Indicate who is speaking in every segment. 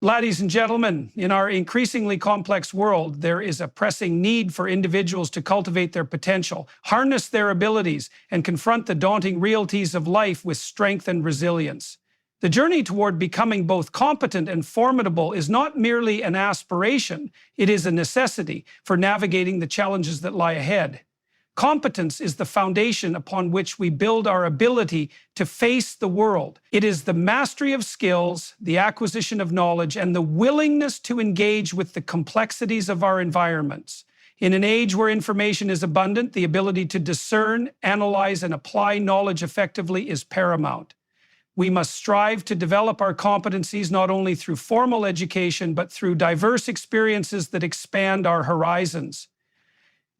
Speaker 1: Ladies and gentlemen, in our increasingly complex world, there is a pressing need for individuals to cultivate their potential, harness their abilities, and confront the daunting realities of life with strength and resilience. The journey toward becoming both competent and formidable is not merely an aspiration, it is a necessity for navigating the challenges that lie ahead. Competence is the foundation upon which we build our ability to face the world. It is the mastery of skills, the acquisition of knowledge, and the willingness to engage with the complexities of our environments. In an age where information is abundant, the ability to discern, analyze, and apply knowledge effectively is paramount. We must strive to develop our competencies not only through formal education, but through diverse experiences that expand our horizons.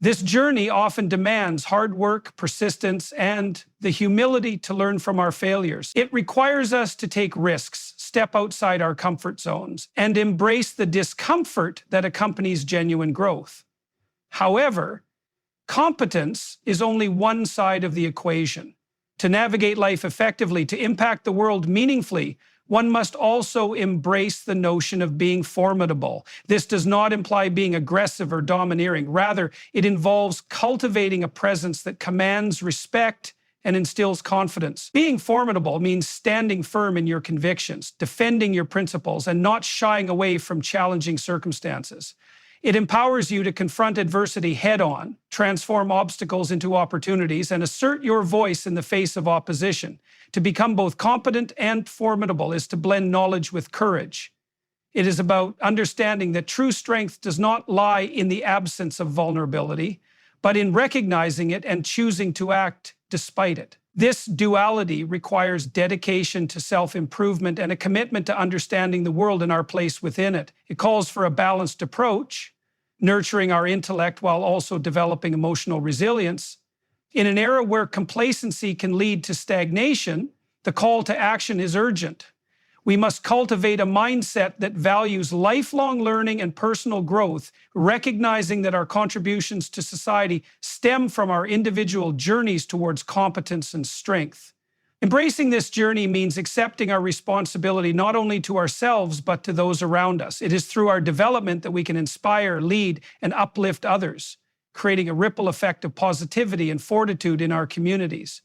Speaker 1: This journey often demands hard work, persistence, and the humility to learn from our failures. It requires us to take risks, step outside our comfort zones, and embrace the discomfort that accompanies genuine growth. However, competence is only one side of the equation. To navigate life effectively, to impact the world meaningfully, one must also embrace the notion of being formidable. This does not imply being aggressive or domineering. Rather, it involves cultivating a presence that commands respect and instills confidence. Being formidable means standing firm in your convictions, defending your principles, and not shying away from challenging circumstances. It empowers you to confront adversity head-on, transform obstacles into opportunities, and assert your voice in the face of opposition. To become both competent and formidable is to blend knowledge with courage. It is about understanding that true strength does not lie in the absence of vulnerability, but in recognizing it and choosing to act despite it. This duality requires dedication to self-improvement and a commitment to understanding the world and our place within it. It calls for a balanced approach, nurturing our intellect while also developing emotional resilience. In an era where complacency can lead to stagnation, the call to action is urgent. We must cultivate a mindset that values lifelong learning and personal growth, recognizing that our contributions to society stem from our individual journeys towards competence and strength. Embracing this journey means accepting our responsibility not only to ourselves, but to those around us. It is through our development that we can inspire, lead, and uplift others, creating a ripple effect of positivity and fortitude in our communities.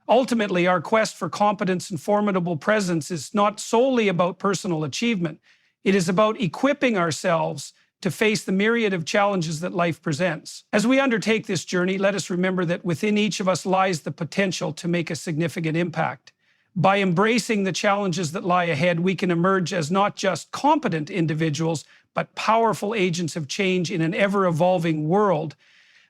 Speaker 1: Ultimately, our quest for competence and formidable presence is not solely about personal achievement. It is about equipping ourselves to face the myriad of challenges that life presents. As we undertake this journey, let us remember that within each of us lies the potential to make a significant impact. By embracing the challenges that lie ahead, we can emerge as not just competent individuals, but powerful agents of change in an ever-evolving world.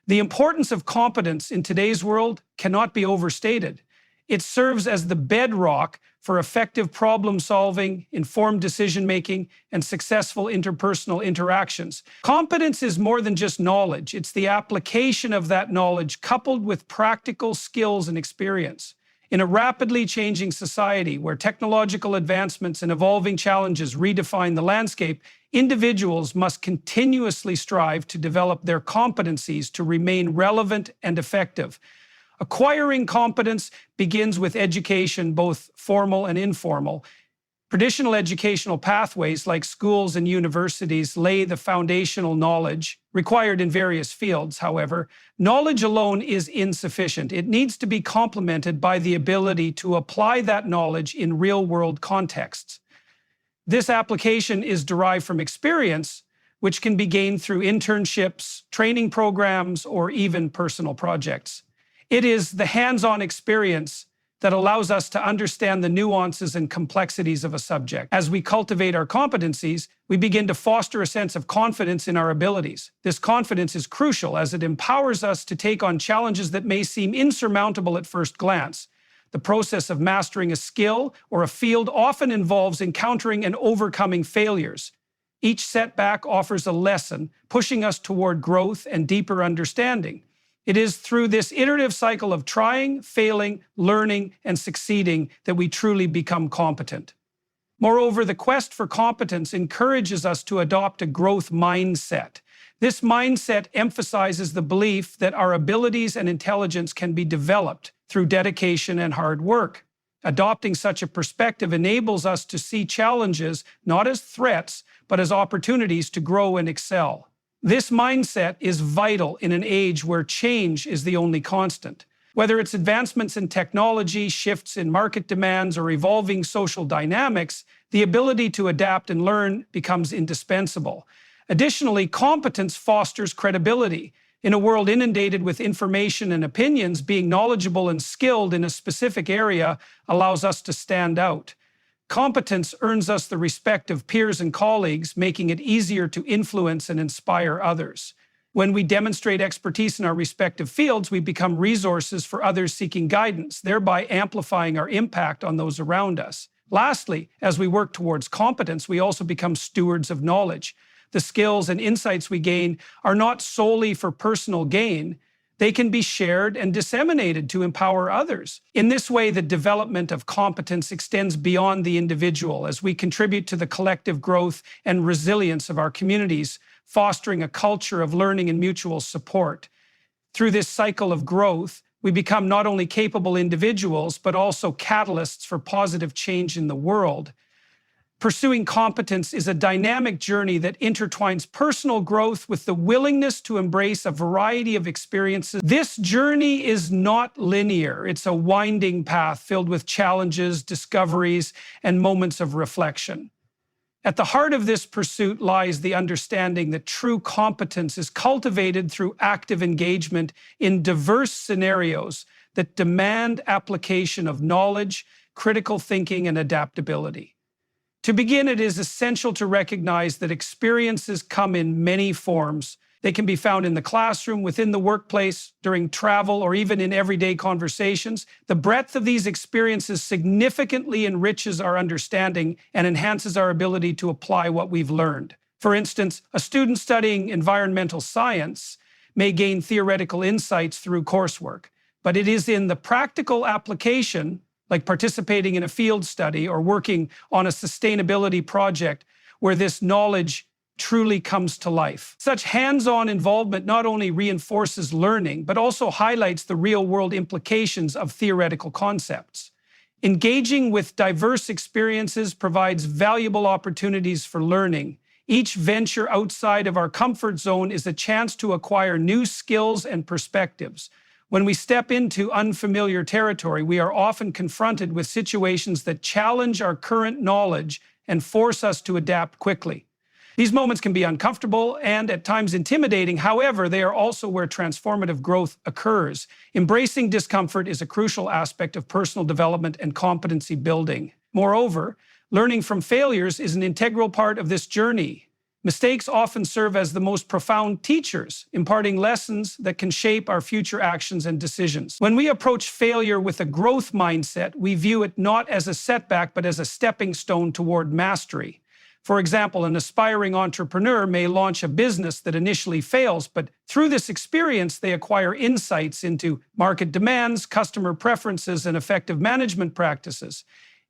Speaker 1: The importance of competence in today's world cannot be overstated. It serves as the bedrock for effective problem-solving, informed decision-making, and successful interpersonal interactions. Competence is more than just knowledge. It's the application of that knowledge coupled with practical skills and experience. In a rapidly changing society where technological advancements and evolving challenges redefine the landscape, individuals must continuously strive to develop their competencies to remain relevant and effective. Acquiring competence begins with education, both formal and informal. Traditional educational pathways like schools and universities lay the foundational knowledge required in various fields. However, knowledge alone is insufficient. It needs to be complemented by the ability to apply that knowledge in real-world contexts. This application is derived from experience, which can be gained through internships, training programs, or even personal projects. It is the hands-on experience that allows us to understand the nuances and complexities of a subject. As we cultivate our competencies, we begin to foster a sense of confidence in our abilities. This confidence is crucial as it empowers us to take on challenges that may seem insurmountable at first glance. The process of mastering a skill or a field often involves encountering and overcoming failures. Each setback offers a lesson, pushing us toward growth and deeper understanding. It is through this iterative cycle of trying, failing, learning, and succeeding that we truly become competent. Moreover, the quest for competence encourages us to adopt a growth mindset. This mindset emphasizes the belief that our abilities and intelligence can be developed through dedication and hard work. Adopting such a perspective enables us to see challenges not as threats, but as opportunities to grow and excel. This mindset is vital in an age where change is the only constant. Whether it's advancements in technology, shifts in market demands, or evolving social dynamics, the ability to adapt and learn becomes indispensable. Additionally, competence fosters credibility. In a world inundated with information and opinions, being knowledgeable and skilled in a specific area allows us to stand out. Competence earns us the respect of peers and colleagues, making it easier to influence and inspire others. When we demonstrate expertise in our respective fields, we become resources for others seeking guidance, thereby amplifying our impact on those around us. Lastly, as we work towards competence, we also become stewards of knowledge. The skills and insights we gain are not solely for personal gain. They can be shared and disseminated to empower others. In this way, the development of competence extends beyond the individual as we contribute to the collective growth and resilience of our communities, fostering a culture of learning and mutual support. Through this cycle of growth, we become not only capable individuals, but also catalysts for positive change in the world. Pursuing competence is a dynamic journey that intertwines personal growth with the willingness to embrace a variety of experiences. This journey is not linear. It's a winding path filled with challenges, discoveries, and moments of reflection. At the heart of this pursuit lies the understanding that true competence is cultivated through active engagement in diverse scenarios that demand application of knowledge, critical thinking, and adaptability. To begin, it is essential to recognize that experiences come in many forms. They can be found in the classroom, within the workplace, during travel, or even in everyday conversations. The breadth of these experiences significantly enriches our understanding and enhances our ability to apply what we've learned. For instance, a student studying environmental science may gain theoretical insights through coursework, but it is in the practical application, like participating in a field study or working on a sustainability project, where this knowledge truly comes to life. Such hands-on involvement not only reinforces learning, but also highlights the real-world implications of theoretical concepts. Engaging with diverse experiences provides valuable opportunities for learning. Each venture outside of our comfort zone is a chance to acquire new skills and perspectives. When we step into unfamiliar territory, we are often confronted with situations that challenge our current knowledge and force us to adapt quickly. These moments can be uncomfortable and at times intimidating. However, they are also where transformative growth occurs. Embracing discomfort is a crucial aspect of personal development and competency building. Moreover, learning from failures is an integral part of this journey. Mistakes often serve as the most profound teachers, imparting lessons that can shape our future actions and decisions. When we approach failure with a growth mindset, we view it not as a setback, but as a stepping stone toward mastery. For example, an aspiring entrepreneur may launch a business that initially fails, but through this experience, they acquire insights into market demands, customer preferences, and effective management practices.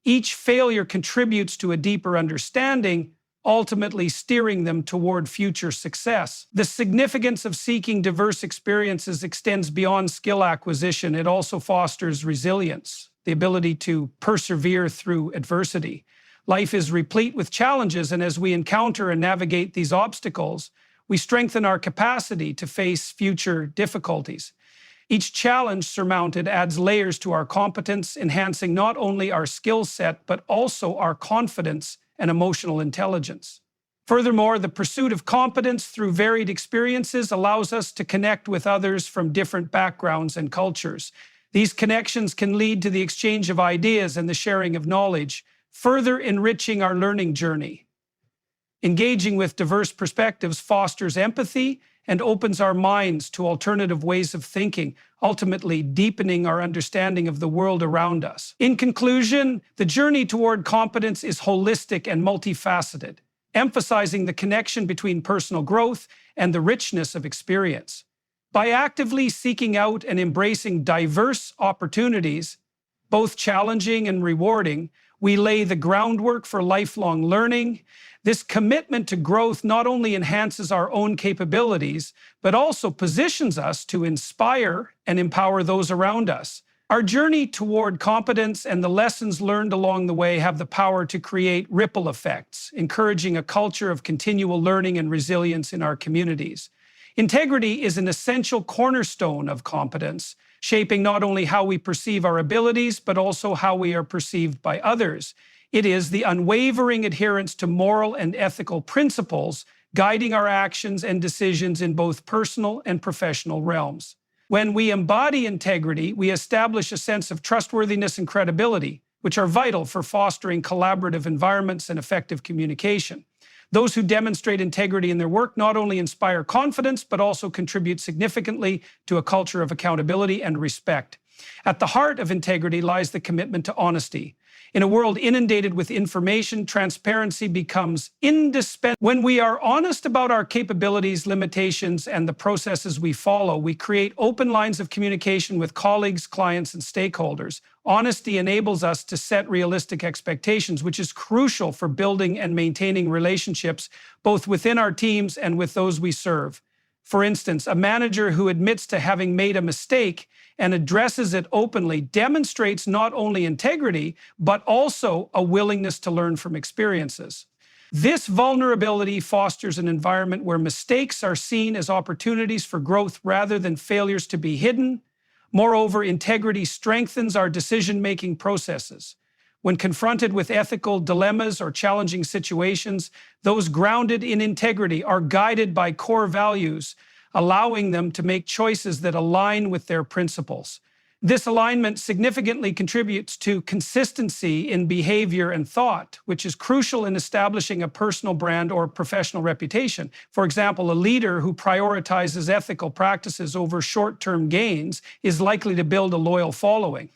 Speaker 1: Each failure contributes to a deeper understanding, ultimately steering them toward future success. The significance of seeking diverse experiences extends beyond skill acquisition. It also fosters resilience, the ability to persevere through adversity. Life is replete with challenges, and as we encounter and navigate these obstacles, we strengthen our capacity to face future difficulties. Each challenge surmounted adds layers to our competence, enhancing not only our skill set, but also our confidence and emotional intelligence. Furthermore, the pursuit of competence through varied experiences allows us to connect with others from different backgrounds and cultures. These connections can lead to the exchange of ideas and the sharing of knowledge, further enriching our learning journey. Engaging with diverse perspectives fosters empathy and opens our minds to alternative ways of thinking, ultimately deepening our understanding of the world around us. In conclusion, the journey toward competence is holistic and multifaceted, emphasizing the connection between personal growth and the richness of experience. By actively seeking out and embracing diverse opportunities, both challenging and rewarding, we lay the groundwork for lifelong learning. This commitment to growth not only enhances our own capabilities, but also positions us to inspire and empower those around us. Our journey toward competence and the lessons learned along the way have the power to create ripple effects, encouraging a culture of continual learning and resilience in our communities. Integrity is an essential cornerstone of competence, shaping not only how we perceive our abilities, but also how we are perceived by others. It is the unwavering adherence to moral and ethical principles, guiding our actions and decisions in both personal and professional realms. When we embody integrity, we establish a sense of trustworthiness and credibility, which are vital for fostering collaborative environments and effective communication. Those who demonstrate integrity in their work not only inspire confidence, but also contribute significantly to a culture of accountability and respect. At the heart of integrity lies the commitment to honesty. In a world inundated with information, transparency becomes indispensable. When we are honest about our capabilities, limitations, and the processes we follow, we create open lines of communication with colleagues, clients, and stakeholders. Honesty enables us to set realistic expectations, which is crucial for building and maintaining relationships, both within our teams and with those we serve. For instance, a manager who admits to having made a mistake and addresses it openly demonstrates not only integrity, but also a willingness to learn from experiences. This vulnerability fosters an environment where mistakes are seen as opportunities for growth rather than failures to be hidden. Moreover, integrity strengthens our decision-making processes. When confronted with ethical dilemmas or challenging situations, those grounded in integrity are guided by core values, allowing them to make choices that align with their principles. This alignment significantly contributes to consistency in behavior and thought, which is crucial in establishing a personal brand or professional reputation. For example, a leader who prioritizes ethical practices over short-term gains is likely to build a loyal following.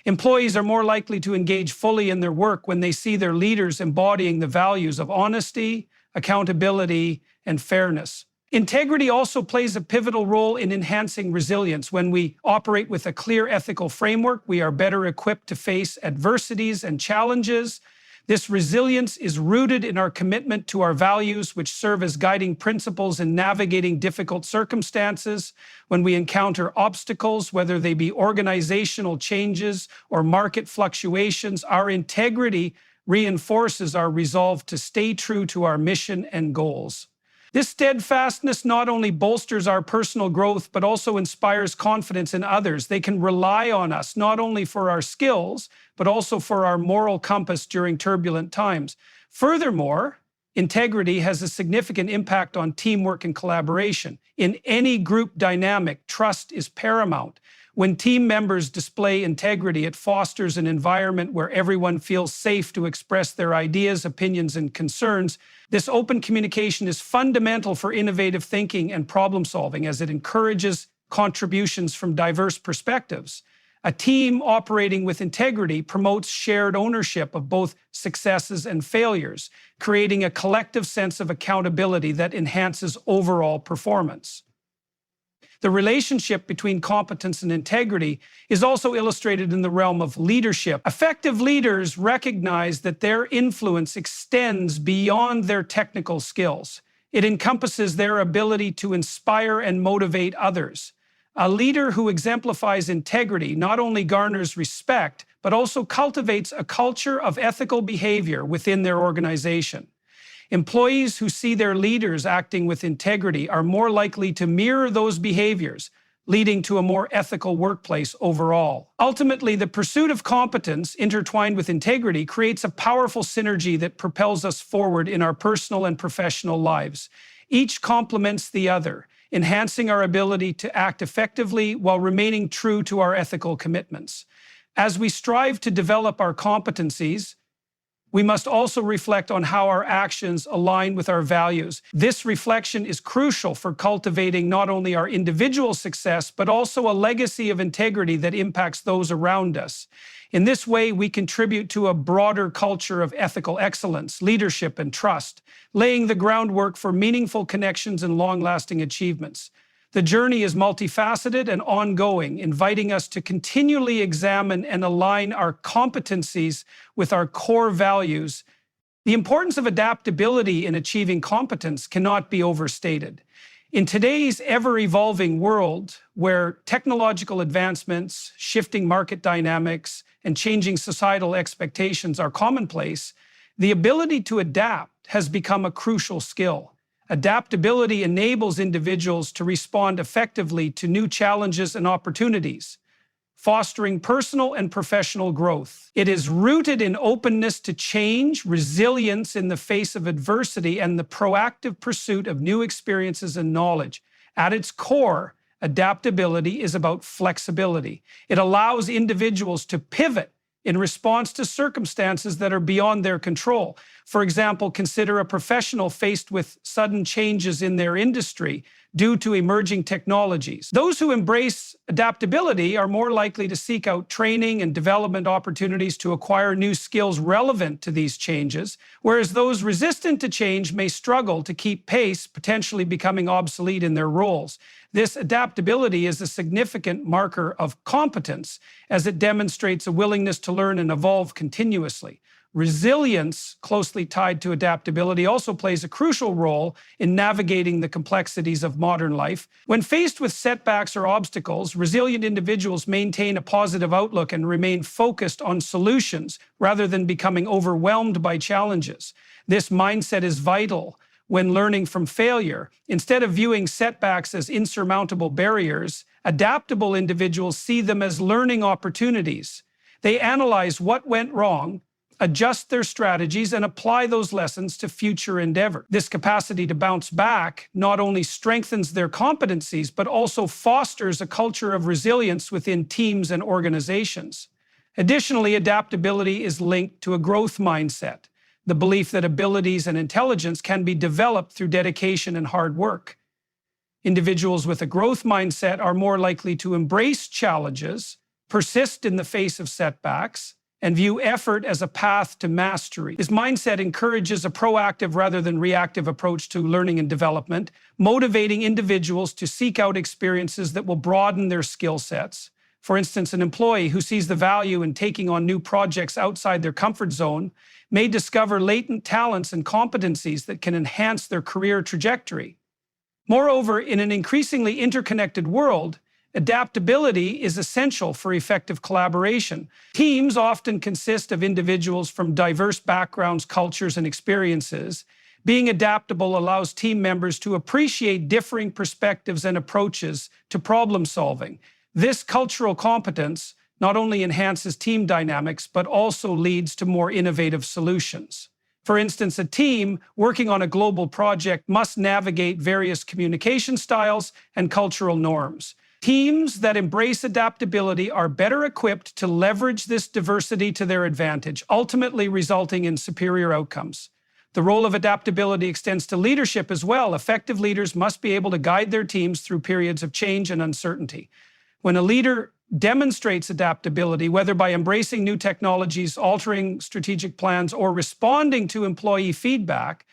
Speaker 1: Employees are more likely to engage fully in their work when they see their leaders embodying the values of honesty, accountability, and fairness. Integrity also plays a pivotal role in enhancing resilience. When we operate with a clear ethical framework, we are better equipped to face adversities and challenges. This resilience is rooted in our commitment to our values, which serve as guiding principles in navigating difficult circumstances. When we encounter obstacles, whether they be organizational changes or market fluctuations, our integrity reinforces our resolve to stay true to our mission and goals. This steadfastness not only bolsters our personal growth, but also inspires confidence in others. They can rely on us not only for our skills, but also for our moral compass during turbulent times. Furthermore, integrity has a significant impact on teamwork and collaboration. In any group dynamic, trust is paramount. When team members display integrity, it fosters an environment where everyone feels safe to express their ideas, opinions, and concerns. This open communication is fundamental for innovative thinking and problem solving, as it encourages contributions from diverse perspectives. A team operating with integrity promotes shared ownership of both successes and failures, creating a collective sense of accountability that enhances overall performance. The relationship between competence and integrity is also illustrated in the realm of leadership. Effective leaders recognize that their influence extends beyond their technical skills. It encompasses their ability to inspire and motivate others. A leader who exemplifies integrity not only garners respect, but also cultivates a culture of ethical behavior within their organization. Employees who see their leaders acting with integrity are more likely to mirror those behaviors, leading to a more ethical workplace overall. Ultimately, the pursuit of competence intertwined with integrity creates a powerful synergy that propels us forward in our personal and professional lives. Each complements the other, enhancing our ability to act effectively while remaining true to our ethical commitments. As we strive to develop our competencies, we must also reflect on how our actions align with our values. This reflection is crucial for cultivating not only our individual success, but also a legacy of integrity that impacts those around us. In this way, we contribute to a broader culture of ethical excellence, leadership, and trust, laying the groundwork for meaningful connections and long-lasting achievements. The journey is multifaceted and ongoing, inviting us to continually examine and align our competencies with our core values. The importance of adaptability in achieving competence cannot be overstated. In today's ever-evolving world, where technological advancements, shifting market dynamics, and changing societal expectations are commonplace, the ability to adapt has become a crucial skill. Adaptability enables individuals to respond effectively to new challenges and opportunities, fostering personal and professional growth. It is rooted in openness to change, resilience in the face of adversity, and the proactive pursuit of new experiences and knowledge. At its core, adaptability is about flexibility. It allows individuals to pivot in response to circumstances that are beyond their control. For example, consider a professional faced with sudden changes in their industry due to emerging technologies. Those who embrace adaptability are more likely to seek out training and development opportunities to acquire new skills relevant to these changes, whereas those resistant to change may struggle to keep pace, potentially becoming obsolete in their roles. This adaptability is a significant marker of competence, as it demonstrates a willingness to learn and evolve continuously. Resilience, closely tied to adaptability, also plays a crucial role in navigating the complexities of modern life. When faced with setbacks or obstacles, resilient individuals maintain a positive outlook and remain focused on solutions rather than becoming overwhelmed by challenges. This mindset is vital when learning from failure. Instead of viewing setbacks as insurmountable barriers, adaptable individuals see them as learning opportunities. They analyze what went wrong, adjust their strategies, and apply those lessons to future endeavor. This capacity to bounce back not only strengthens their competencies, but also fosters a culture of resilience within teams and organizations. Additionally, adaptability is linked to a growth mindset, the belief that abilities and intelligence can be developed through dedication and hard work. Individuals with a growth mindset are more likely to embrace challenges, persist in the face of setbacks, and view effort as a path to mastery. This mindset encourages a proactive rather than reactive approach to learning and development, motivating individuals to seek out experiences that will broaden their skill sets. For instance, an employee who sees the value in taking on new projects outside their comfort zone may discover latent talents and competencies that can enhance their career trajectory. Moreover, in an increasingly interconnected world, adaptability is essential for effective collaboration. Teams often consist of individuals from diverse backgrounds, cultures, and experiences. Being adaptable allows team members to appreciate differing perspectives and approaches to problem solving. This cultural competence not only enhances team dynamics, but also leads to more innovative solutions. For instance, a team working on a global project must navigate various communication styles and cultural norms. Teams that embrace adaptability are better equipped to leverage this diversity to their advantage, ultimately resulting in superior outcomes. The role of adaptability extends to leadership as well. Effective leaders must be able to guide their teams through periods of change and uncertainty. When a leader demonstrates adaptability, whether by embracing new technologies, altering strategic plans, or responding to employee feedback,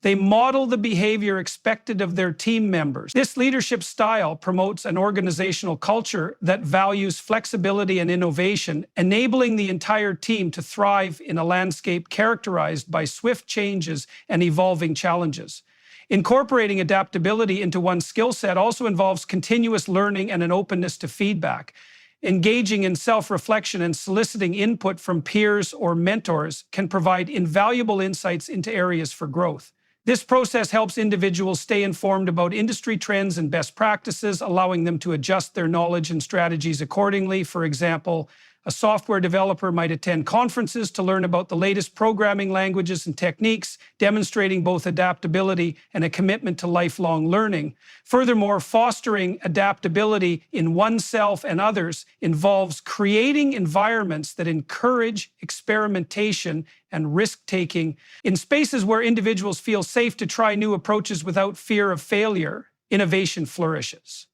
Speaker 1: they model the behavior expected of their team members. This leadership style promotes an organizational culture that values flexibility and innovation, enabling the entire team to thrive in a landscape characterized by swift changes and evolving challenges. Incorporating adaptability into one's skill set also involves continuous learning and an openness to feedback. Engaging in self-reflection and soliciting input from peers or mentors can provide invaluable insights into areas for growth. This process helps individuals stay informed about industry trends and best practices, allowing them to adjust their knowledge and strategies accordingly. For example, a software developer might attend conferences to learn about the latest programming languages and techniques, demonstrating both adaptability and a commitment to lifelong learning. Furthermore, fostering adaptability in oneself and others involves creating environments that encourage experimentation and risk-taking. In spaces where individuals feel safe to try new approaches without fear of failure, innovation flourishes.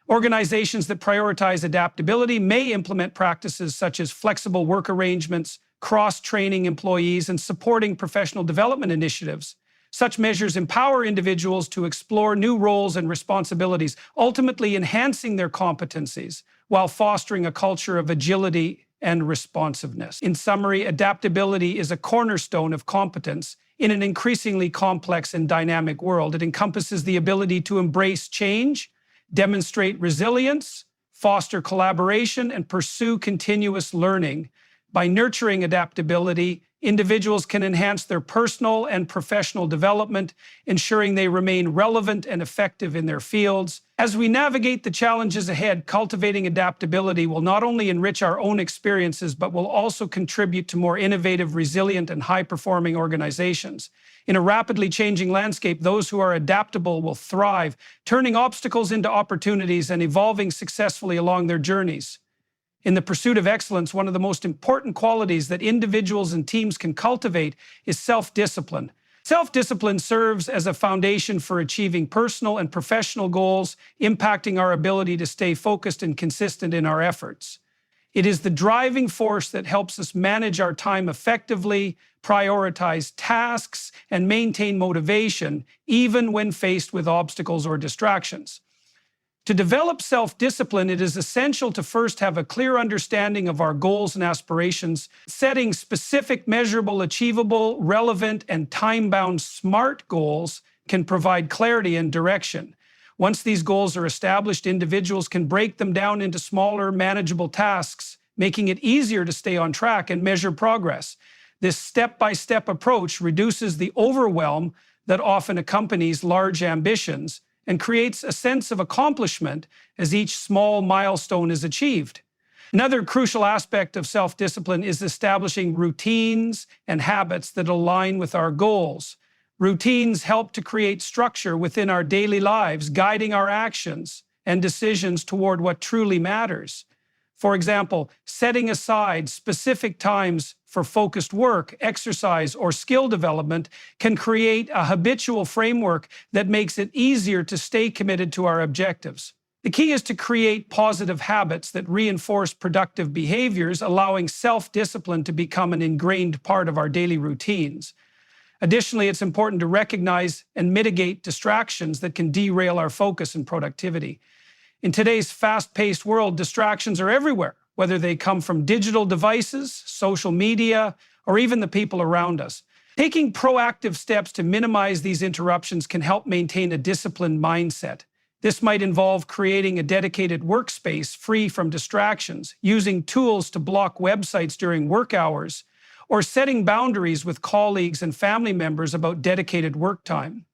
Speaker 1: Organizations that prioritize adaptability may implement practices such as flexible work arrangements, cross-training employees, and supporting professional development initiatives. Such measures empower individuals to explore new roles and responsibilities, ultimately enhancing their competencies while fostering a culture of agility and responsiveness. In summary, adaptability is a cornerstone of competence. In an increasingly complex and dynamic world, it encompasses the ability to embrace change, demonstrate resilience, foster collaboration, and pursue continuous learning. By nurturing adaptability, individuals can enhance their personal and professional development, ensuring they remain relevant and effective in their fields. As we navigate the challenges ahead, cultivating adaptability will not only enrich our own experiences, but will also contribute to more innovative, resilient, and high-performing organizations. In a rapidly changing landscape, those who are adaptable will thrive, turning obstacles into opportunities and evolving successfully along their journeys. In the pursuit of excellence, one of the most important qualities that individuals and teams can cultivate is self-discipline. Self-discipline serves as a foundation for achieving personal and professional goals, impacting our ability to stay focused and consistent in our efforts. It is the driving force that helps us manage our time effectively, prioritize tasks, and maintain motivation, even when faced with obstacles or distractions. To develop self-discipline, it is essential to first have a clear understanding of our goals and aspirations. Setting specific, measurable, achievable, relevant, and time-bound SMART goals can provide clarity and direction. Once these goals are established, individuals can break them down into smaller, manageable tasks, making it easier to stay on track and measure progress. This step-by-step approach reduces the overwhelm that often accompanies large ambitions and creates a sense of accomplishment as each small milestone is achieved. Another crucial aspect of self-discipline is establishing routines and habits that align with our goals. Routines help to create structure within our daily lives, guiding our actions and decisions toward what truly matters. For example, setting aside specific times for focused work, exercise, or skill development can create a habitual framework that makes it easier to stay committed to our objectives. The key is to create positive habits that reinforce productive behaviors, allowing self-discipline to become an ingrained part of our daily routines. Additionally, it's important to recognize and mitigate distractions that can derail our focus and productivity. In today's fast-paced world, distractions are everywhere, whether they come from digital devices, social media, or even the people around us. Taking proactive steps to minimize these interruptions can help maintain a disciplined mindset. This might involve creating a dedicated workspace free from distractions, using tools to block websites during work hours, or setting boundaries with colleagues and family members about dedicated work time.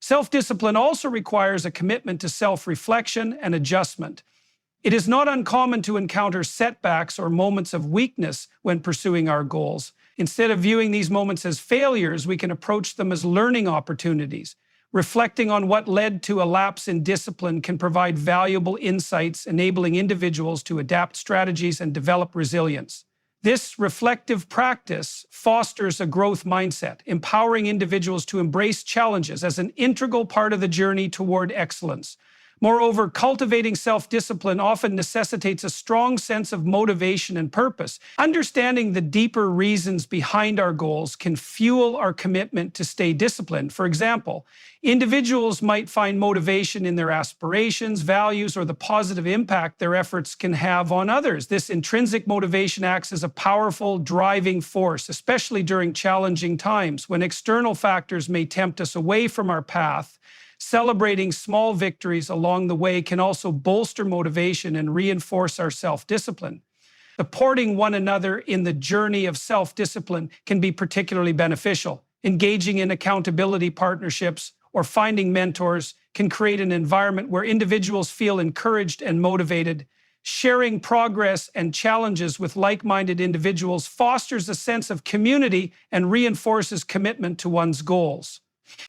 Speaker 1: Self-discipline also requires a commitment to self-reflection and adjustment. It is not uncommon to encounter setbacks or moments of weakness when pursuing our goals. Instead of viewing these moments as failures, we can approach them as learning opportunities. Reflecting on what led to a lapse in discipline can provide valuable insights, enabling individuals to adapt strategies and develop resilience. This reflective practice fosters a growth mindset, empowering individuals to embrace challenges as an integral part of the journey toward excellence. Moreover, cultivating self-discipline often necessitates a strong sense of motivation and purpose. Understanding the deeper reasons behind our goals can fuel our commitment to stay disciplined. For example, individuals might find motivation in their aspirations, values, or the positive impact their efforts can have on others. This intrinsic motivation acts as a powerful driving force, especially during challenging times when external factors may tempt us away from our path. Celebrating small victories along the way can also bolster motivation and reinforce our self-discipline. Supporting one another in the journey of self-discipline can be particularly beneficial. Engaging in accountability partnerships or finding mentors can create an environment where individuals feel encouraged and motivated. Sharing progress and challenges with like-minded individuals fosters a sense of community and reinforces commitment to one's goals.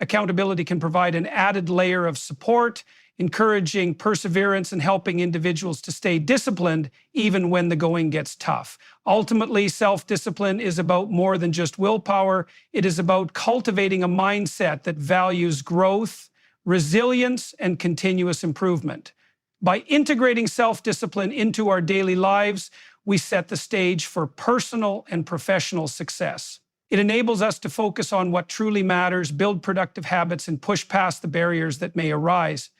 Speaker 1: Accountability can provide an added layer of support, encouraging perseverance and helping individuals to stay disciplined even when the going gets tough. Ultimately, self-discipline is about more than just willpower. It is about cultivating a mindset that values growth, resilience, and continuous improvement. By integrating self-discipline into our daily lives, we set the stage for personal and professional success. It enables us to focus on what truly matters, build productive habits, and push past the barriers that may arise.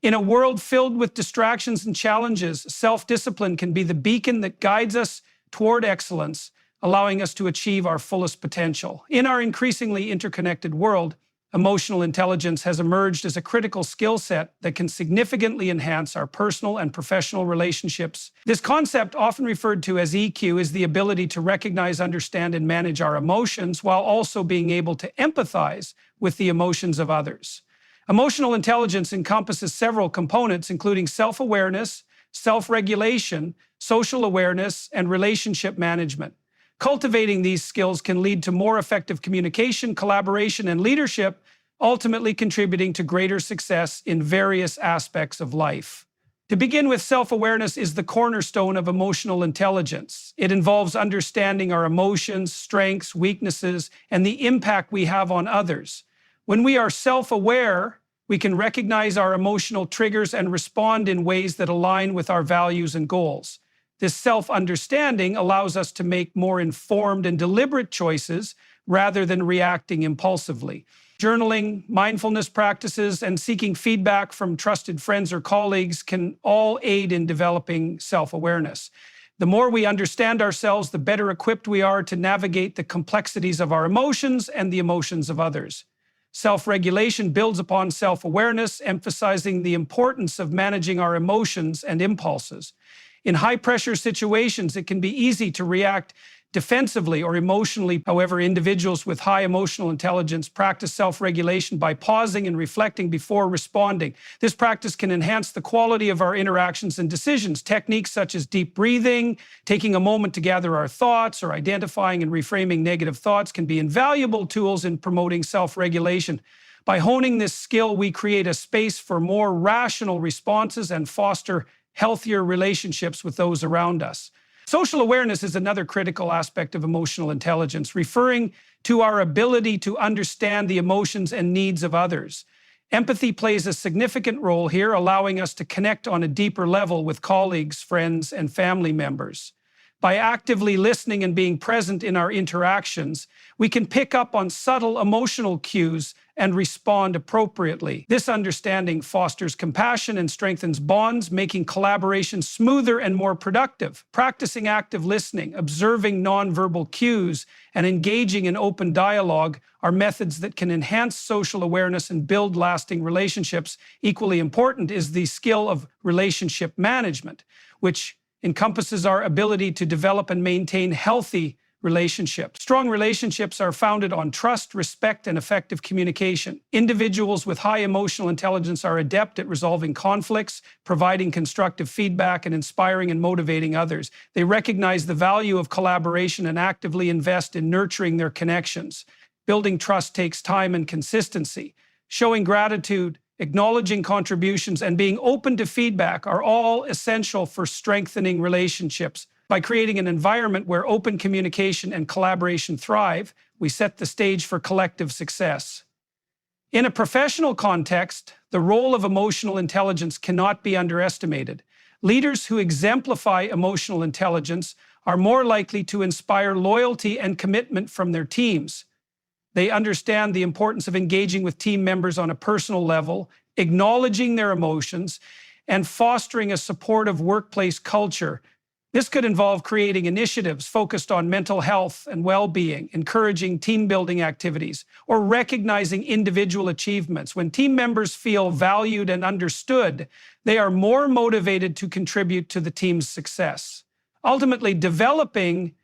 Speaker 1: In a world filled with distractions and challenges, self-discipline can be the beacon that guides us toward excellence, allowing us to achieve our fullest potential. In our increasingly interconnected world, emotional intelligence has emerged as a critical skill set that can significantly enhance our personal and professional relationships. This concept, often referred to as EQ, is the ability to recognize, understand, and manage our emotions while also being able to empathize with the emotions of others. Emotional intelligence encompasses several components, including self-awareness, self-regulation, social awareness, and relationship management. Cultivating these skills can lead to more effective communication, collaboration, and leadership, ultimately contributing to greater success in various aspects of life. To begin with, self-awareness is the cornerstone of emotional intelligence. It involves understanding our emotions, strengths, weaknesses, and the impact we have on others. When we are self-aware, we can recognize our emotional triggers and respond in ways that align with our values and goals. This self-understanding allows us to make more informed and deliberate choices rather than reacting impulsively. Journaling, mindfulness practices, and seeking feedback from trusted friends or colleagues can all aid in developing self-awareness. The more we understand ourselves, the better equipped we are to navigate the complexities of our emotions and the emotions of others. Self-regulation builds upon self-awareness, emphasizing the importance of managing our emotions and impulses. In high-pressure situations, it can be easy to react defensively or emotionally. However, individuals with high emotional intelligence practice self-regulation by pausing and reflecting before responding. This practice can enhance the quality of our interactions and decisions. Techniques such as deep breathing, taking a moment to gather our thoughts, or identifying and reframing negative thoughts can be invaluable tools in promoting self-regulation. By honing this skill, we create a space for more rational responses and foster healthier relationships with those around us. Social awareness is another critical aspect of emotional intelligence, referring to our ability to understand the emotions and needs of others. Empathy plays a significant role here, allowing us to connect on a deeper level with colleagues, friends, and family members. By actively listening and being present in our interactions, we can pick up on subtle emotional cues and respond appropriately. This understanding fosters compassion and strengthens bonds, making collaboration smoother and more productive. Practicing active listening, observing nonverbal cues, and engaging in open dialogue are methods that can enhance social awareness and build lasting relationships. Equally important is the skill of relationship management, which encompasses our ability to develop and maintain healthy relationships. Strong relationships are founded on trust, respect, and effective communication. Individuals with high emotional intelligence are adept at resolving conflicts, providing constructive feedback, and inspiring and motivating others. They recognize the value of collaboration and actively invest in nurturing their connections. Building trust takes time and consistency. Showing gratitude, acknowledging contributions, and being open to feedback are all essential for strengthening relationships. By creating an environment where open communication and collaboration thrive, we set the stage for collective success. In a professional context, the role of emotional intelligence cannot be underestimated. Leaders who exemplify emotional intelligence are more likely to inspire loyalty and commitment from their teams. They understand the importance of engaging with team members on a personal level, acknowledging their emotions, and fostering a supportive workplace culture. This could involve creating initiatives focused on mental health and well-being, encouraging team-building activities, or recognizing individual achievements. When team members feel valued and understood, they are more motivated to contribute to the team's success. Ultimately, developing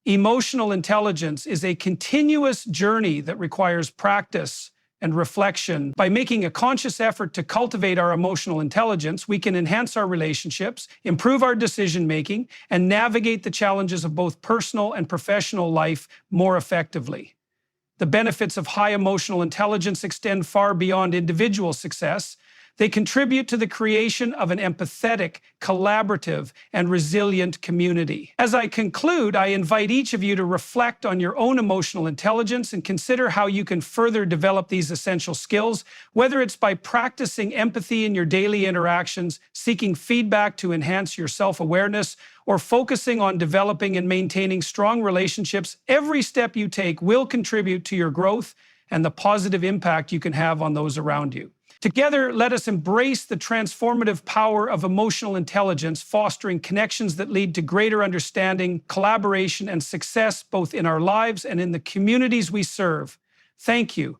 Speaker 1: emotional intelligence is a continuous journey that requires practice and reflection. By making a conscious effort to cultivate our emotional intelligence, we can enhance our relationships, improve our decision-making, and navigate the challenges of both personal and professional life more effectively. The benefits of high emotional intelligence extend far beyond individual success. They contribute to the creation of an empathetic, collaborative, and resilient community. As I conclude, I invite each of you to reflect on your own emotional intelligence and consider how you can further develop these essential skills, whether it's by practicing empathy in your daily interactions, seeking feedback to enhance your self-awareness, or focusing on developing and maintaining strong relationships. Every step you take will contribute to your growth and the positive impact you can have on those around you. Together, let us embrace the transformative power of emotional intelligence, fostering connections that lead to greater understanding, collaboration, and success both in our lives and in the communities we serve. Thank you.